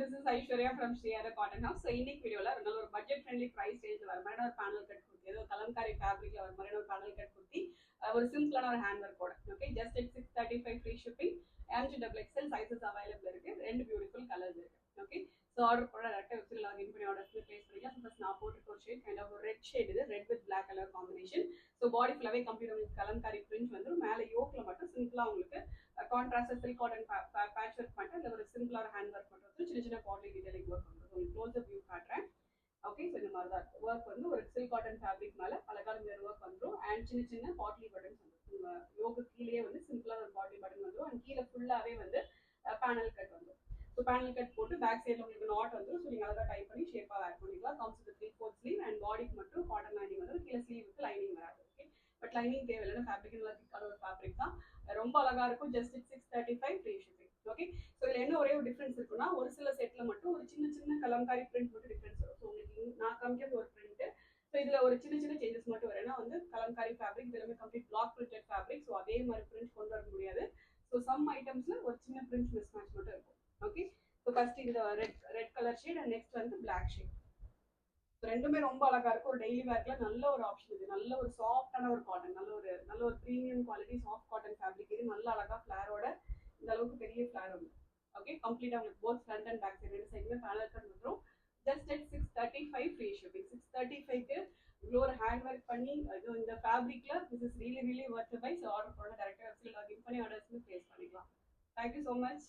this is Aishwarya from Shriyara Cotton House. So, இன்னைக்கு வீடியோல ஒரு பட்ஜெட் ஃப்ரெண்ட்லி பிரைஸ் ரேஞ்சில் வர மாதிரி ஒரு பேனல் கட் குர்த்தி, ஏதோ கலம்காரி ஃபேப்ரிக்ல வர மாதிரி ஒரு பேனல் கட் குர்த்தி, ஒரு சிம்பிளான ஒரு ஹேண்ட் ஒர்க்கோட, okay, just at 635 free shipping, MG XXL sizes available இருக்கு, ரெண்டு பியூட்டிஃபுல் கலர்ஸ் இருக்கு, ஓகே. ஸோ ஆர்டர் போட டேரக்டாக வெப்சைட் லாகின் பண்ணி ஆர்டர் பிளேஸ் பண்ணிக்கலாம். ஸோ ஃபர்ஸ்ட் நான் போட்டுருக்க ஒரு ஷேட் கைண்ட் ஆஃப் ஒரு ரெட் ஷேட், இது red with black colour combination. So body ஃபுல்லாவே கம்ப்ளீட் உங்களுக்கு கலம்காரி பிரிண்ட் வந்துடும். மேலே யோக்கில் மட்டும் சிம்பிளா உங்களுக்கு contrast silk cotton patch work பண்ணிட்டு அதில் ஒரு சிம்பிளா ஒரு ஹேண்ட் ஒர்க் பண்ணுறது, சின்ன சின்ன பாட்லி டீடைலிங் ஒர்க் பண்ணுறது. உங்களுக்கு க்ளோஸ் வியூ காட்டுறேன், ஓகே. ஸோ இந்த மாதிரி தான் இருக்கும். ஒர்க் வந்து ஒரு சில்க் காட்டன் ஃபேப்ரிக் மேலே அழகான மிரர் ஒர்க் வந்துடும். அண்ட் சின்ன சின்ன பாட்லி பட்டன்ஸ் வந்துடும். யோகு கீழே வந்து சிம்பிளா ஒரு பாட்லி பட்டன் வந்துடும். அண்ட் கீழே ஃபுல்லாவே வந்து பேனல் கட் வந்துடும். ஸோ பேனல் கட் போட்டு பேக் சைடில் உங்களுக்கு நாட் வந்துடும். ஸோ நீங்கள் அழகாக டைப் பண்ணி ஷேப்பாக ஆட் பண்ணிக்கலாம். கம்ஸ் வித் 3/4 ஸ்லீவ் அண்ட் பாடிக்கு மட்டும் காட்டன் லைனிங் வந்துடும். கீழே ஸ்லீவுக்கு லைனிங் வராது, ஓகே. பட் லைனிங் தேவையில்லைன்னா ஃபேப்ரிக் நல்லா திக்கான ஒரு ஃபேப்ரிக் தான், ரொம்ப அழகா இருக்கும். Just 635 free shipping, okay. So இதில் என்ன ஒரே ஒரு டிஃப்ரென்ஸ் இருக்குன்னா, ஒரு சில செட்டில் மட்டும் ஒரு சின்ன சின்ன கலம்காரி பிரிண்ட் மட்டும் டிஃப்ரென்ஸ் வரும். ஸோ உங்களுக்கு நான் காமிக்கிறது ஒரு பிரிண்ட், ஸோ இதில் ஒரு சின்ன சின்ன சேஞ்சஸ் மட்டும் வரும். ஏன்னா வந்து கலம்காரி ஃபேப்ரிக் இது எல்லாமே complete block printed fabric. So அதே மாதிரி பிரிண்ட் கொண்டு வர முடியாது. ஸோ சம் ஐட்டம்ஸ்ல ஒரு சின்ன பிரிண்ட் மிஸ் மேட்ச் மட்டும் இருக்கும், ஓகே. ஸோ ஃபர்ஸ்ட் இந்த red colour shade and next வந்து பிளாக் ஷேட். ரெண்டுமே ரொம்ப அழகா இருக்கும். ஒரு டெய்லி வேர்க்ல நல்ல ஒரு ஆப்ஷன் இது. நல்ல ஒரு சாஃப்டான ஒரு காட்டன், நல்ல ஒரு premium quality soft cotton fabric. இது நல்ல அழகா ஃபிளாரோட இந்த அளவுக்கு பெரிய ஃபிளார் வந்து, ஓகே. கம்ப்ளீட்டா உங்களுக்கு both front and back side ரெண்டு சைடுமே பேனல் கட் வந்துடும். Just at 635 free shipping. 635க்கு இவ்வளோ ஒரு ஹேண்ட் ஒர்க் பண்ணி இது இந்த ஃபேப்ரிக்ல this is really really worth buy. So order பண்ண டேரக்டாக வெப்சைட் லாகின் பண்ணி ஆர்டர்ஸ் பிளேஸ் பண்ணிக்கலாம். Thank you so much.